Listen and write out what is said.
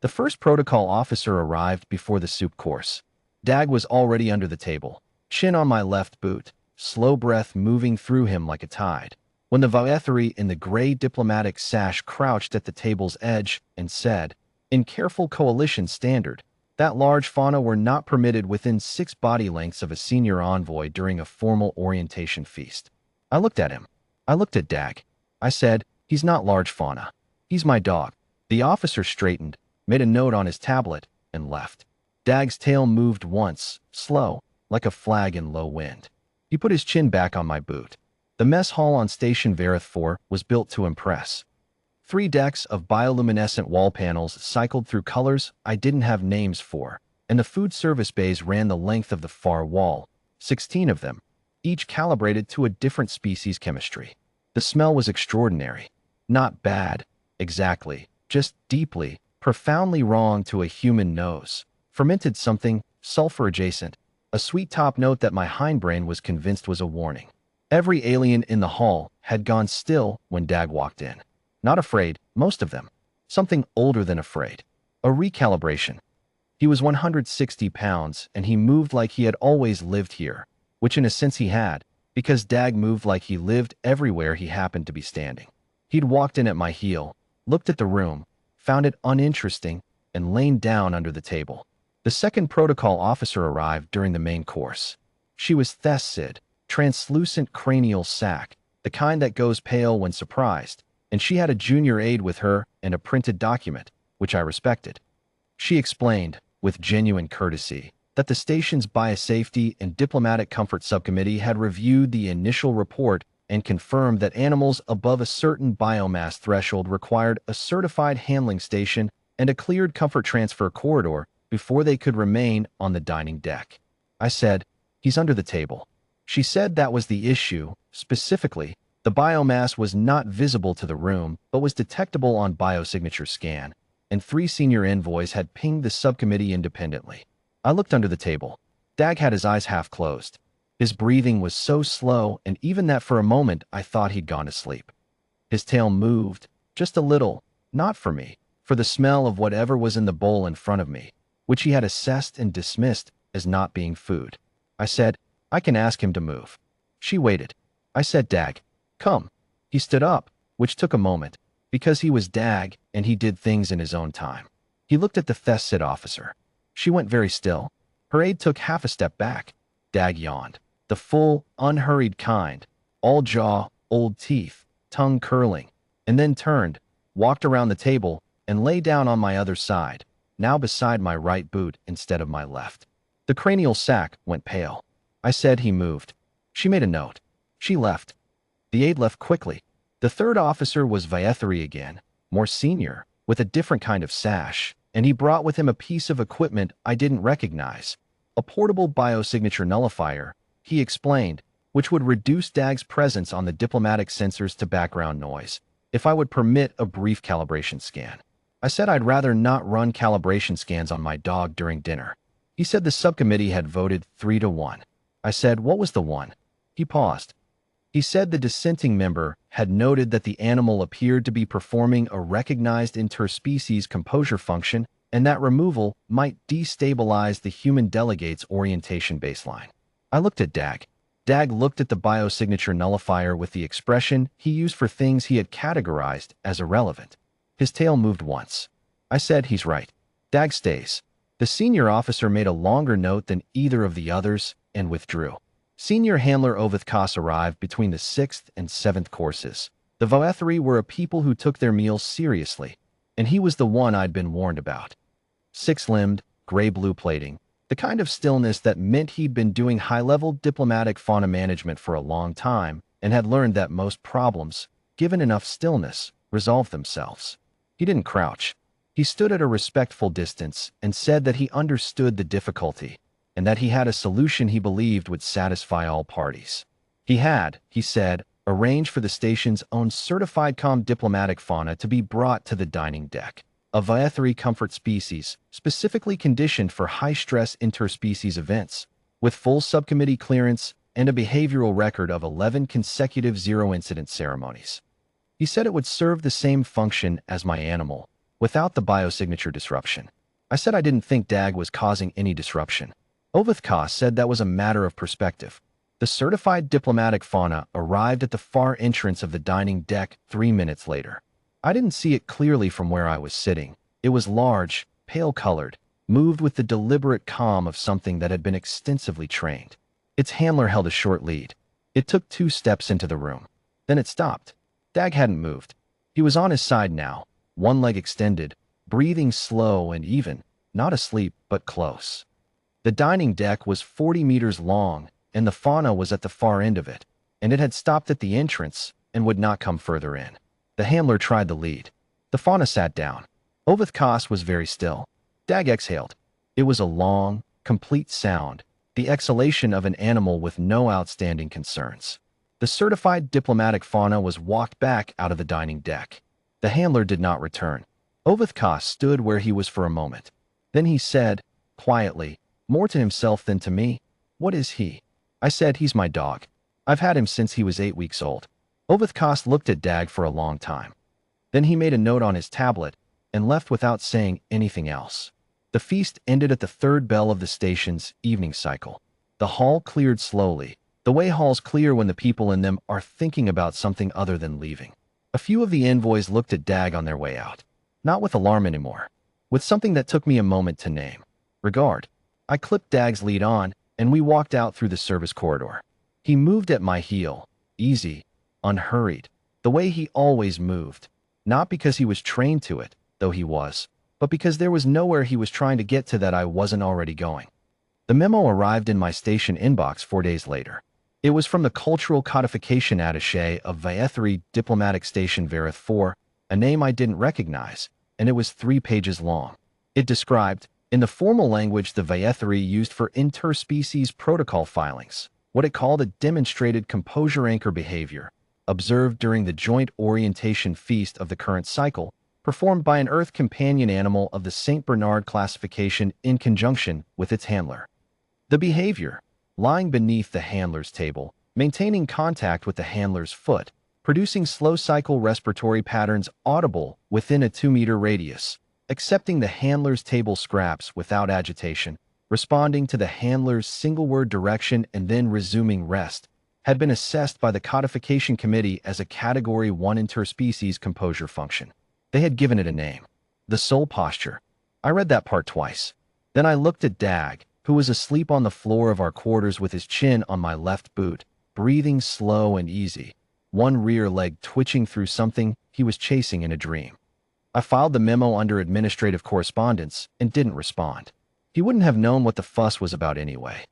The first protocol officer arrived before the soup course. Dag was already under the table, chin on my left boot, slow breath moving through him like a tide. When the Vaethri in the gray diplomatic sash crouched at the table's edge and said, in careful coalition standard, that large fauna were not permitted within 6 body lengths of a senior envoy during a formal orientation feast. I looked at him. I looked at Dag. I said, he's not large fauna. He's my dog. The officer straightened, made a note on his tablet, and left. Dag's tail moved once, slow, like a flag in low wind. He put his chin back on my boot. The mess hall on Station Vareth 4 was built to impress. 3 decks of bioluminescent wall panels cycled through colors I didn't have names for, and the food service bays ran the length of the far wall, 16 of them, each calibrated to a different species chemistry. The smell was extraordinary. Not bad, exactly, just deeply, profoundly wrong to a human nose. Fermented something, sulfur adjacent, a sweet top note that my hindbrain was convinced was a warning. Every alien in the hall had gone still when Dag walked in. Not afraid, most of them. Something older than afraid. A recalibration. He was 160 pounds, and he moved like he had always lived here, which in a sense he had, because Dag moved like he lived everywhere he happened to be standing. He'd walked in at my heel, looked at the room, found it uninteresting, and lain down under the table. The second protocol officer arrived during the main course. She was Thessid, translucent cranial sac, the kind that goes pale when surprised, and she had a junior aide with her and a printed document, which I respected. She explained, with genuine courtesy, that the station's Biosafety and Diplomatic Comfort Subcommittee had reviewed the initial report and confirmed that animals above a certain biomass threshold required a certified handling station and a cleared comfort transfer corridor before they could remain on the dining deck. I said, he's under the table. She said that was the issue. Specifically, the biomass was not visible to the room, but was detectable on biosignature scan, and 3 senior envoys had pinged the subcommittee independently. I looked under the table. Dag had his eyes half closed. His breathing was so slow, and even that for a moment I thought he'd gone to sleep. His tail moved, just a little, not for me, for the smell of whatever was in the bowl in front of me, which he had assessed and dismissed as not being food. I said, I can ask him to move. She waited. I said, Dag, come. He stood up, which took a moment, because he was Dag and he did things in his own time. He looked at the Thessid officer. She went very still. Her aide took half a step back. Dag yawned. The full, unhurried kind, all jaw, old teeth, tongue curling, and then turned, walked around the table, and lay down on my other side, now beside my right boot instead of my left. The cranial sac went pale. I said he moved. She made a note. She left. The aide left quickly. The third officer was Vaethri again, more senior, with a different kind of sash, and he brought with him a piece of equipment I didn't recognize. A portable biosignature nullifier, he explained, which would reduce Dag's presence on the diplomatic sensors to background noise, if I would permit a brief calibration scan. I said I'd rather not run calibration scans on my dog during dinner. He said the subcommittee had voted 3-1. I said, what was the one? He paused. He said the dissenting member had noted that the animal appeared to be performing a recognized interspecies composure function and that removal might destabilize the human delegate's orientation baseline. I looked at Dag. Dag looked at the biosignature nullifier with the expression he used for things he had categorized as irrelevant. His tail moved once. I said, he's right. Dag stays. The senior officer made a longer note than either of the others and withdrew. Senior handler Ovithkas arrived between the 6th and 7th courses. The Vaethri were a people who took their meals seriously, and he was the one I'd been warned about. 6-limbed, gray-blue plating, the kind of stillness that meant he'd been doing high-level diplomatic fauna management for a long time and had learned that most problems, given enough stillness, resolve themselves. He didn't crouch. He stood at a respectful distance and said that he understood the difficulty and that he had a solution he believed would satisfy all parties. He had, he said, arranged for the station's own certified diplomatic fauna to be brought to the dining deck, a Vaethri comfort species specifically conditioned for high-stress interspecies events, with full subcommittee clearance and a behavioral record of 11 consecutive zero-incident ceremonies. He said it would serve the same function as my animal, without the biosignature disruption. I said I didn't think Dag was causing any disruption. Ovithkas said that was a matter of perspective. The certified diplomatic fauna arrived at the far entrance of the dining deck 3 minutes later. I didn't see it clearly from where I was sitting. It was large, pale-colored, moved with the deliberate calm of something that had been extensively trained. Its handler held a short lead. It took 2 steps into the room. Then it stopped. Dag hadn't moved. He was on his side now, one leg extended, breathing slow and even, not asleep, but close. The dining deck was 40 meters long, and the fauna was at the far end of it, and it had stopped at the entrance and would not come further in. The handler tried the lead. The fauna sat down. Ovithkas was very still. Dag exhaled. It was a long, complete sound, the exhalation of an animal with no outstanding concerns. The certified diplomatic fauna was walked back out of the dining deck. The handler did not return. Ovithkas stood where he was for a moment. Then he said, quietly, more to himself than to me, "What is he?" I said, "He's my dog. I've had him since he was 8 weeks old." Ovithkas looked at Dag for a long time. Then he made a note on his tablet and left without saying anything else. The feast ended at the 3rd bell of the station's evening cycle. The hall cleared slowly, the way halls clear when the people in them are thinking about something other than leaving. A few of the envoys looked at Dag on their way out, not with alarm anymore, with something that took me a moment to name: regard. I clipped Dag's lead on, and we walked out through the service corridor. He moved at my heel, easy, unhurried, the way he always moved, not because he was trained to it, though he was, but because there was nowhere he was trying to get to that I wasn't already going. The memo arrived in my station inbox 4 days later. It was from the Cultural Codification Attaché of Vaethri Diplomatic Station Verith 4, a name I didn't recognize, and it was 3 pages long. It described, in the formal language the Vaethri used for interspecies protocol filings, what it called a demonstrated composure anchor behavior, observed during the joint orientation feast of the current cycle, performed by an Earth companion animal of the St. Bernard classification in conjunction with its handler. The behavior, lying beneath the handler's table, maintaining contact with the handler's foot, producing slow cycle respiratory patterns audible within a 2-meter radius, accepting the handler's table scraps without agitation, responding to the handler's single-word direction and then resuming rest, had been assessed by the Codification Committee as a Category 1 interspecies composure function. They had given it a name: the soul posture. I read that part twice. Then I looked at Dag, who was asleep on the floor of our quarters with his chin on my left boot, breathing slow and easy, one rear leg twitching through something he was chasing in a dream. I filed the memo under administrative correspondence and didn't respond. He wouldn't have known what the fuss was about anyway.